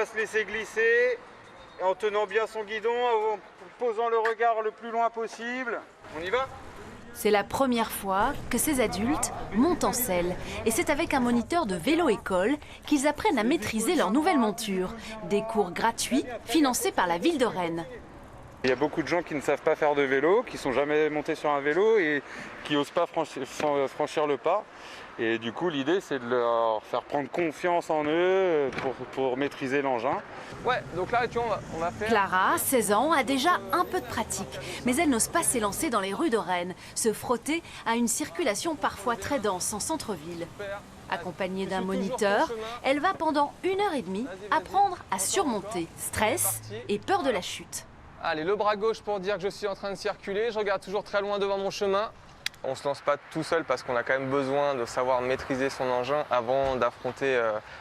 va se laisser glisser en tenant bien son guidon, en posant le regard le plus loin possible. On y va ? C'est la première fois que ces adultes montent en selle. Et c'est avec un moniteur de vélo-école qu'ils apprennent à maîtriser leur nouvelle monture. Des cours gratuits financés par la ville de Rennes. Il y a beaucoup de gens qui ne savent pas faire de vélo, qui ne sont jamais montés sur un vélo et qui n'osent pas franchir le pas. Et du coup, l'idée, c'est de leur faire prendre confiance en eux pour maîtriser l'engin. Ouais, donc là, tu vois, on va faire... Clara, 16 ans, a déjà un peu de pratique. Mais elle n'ose pas s'élancer dans les rues de Rennes, se frotter à une circulation parfois très dense en centre-ville. Accompagnée d'un moniteur, elle va pendant 1h30 apprendre à surmonter stress et peur de la chute. Allez, le bras gauche pour dire que je suis en train de circuler. Je regarde toujours très loin devant mon chemin. On ne se lance pas tout seul parce qu'on a quand même besoin de savoir maîtriser son engin avant d'affronter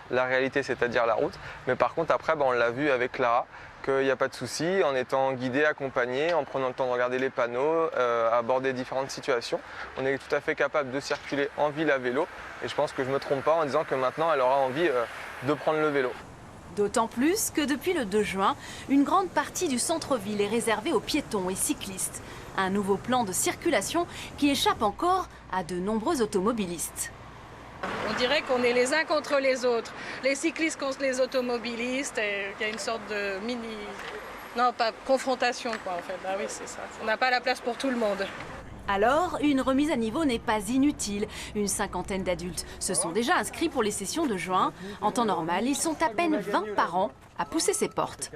la réalité, c'est-à-dire la route. Mais par contre, après, on l'a vu avec Clara, qu'il n'y a pas de souci, en étant guidé, accompagné, en prenant le temps de regarder les panneaux, aborder différentes situations. On est tout à fait capable de circuler en ville à vélo. Et je pense que je ne me trompe pas en disant que maintenant, elle aura envie de prendre le vélo. D'autant plus que depuis le 2 juin, une grande partie du centre-ville est réservée aux piétons et cyclistes. Un nouveau plan de circulation qui échappe encore à de nombreux automobilistes. On dirait qu'on est les uns contre les autres. Les cyclistes contre les automobilistes, et il y a une sorte de mini... Non, pas confrontation quoi en fait. Ah oui, c'est ça. On n'a pas la place pour tout le monde. Alors, une remise à niveau n'est pas inutile. Une cinquantaine d'adultes se sont déjà inscrits pour les sessions de juin. En temps normal, ils sont à peine 20 par an à pousser ces portes.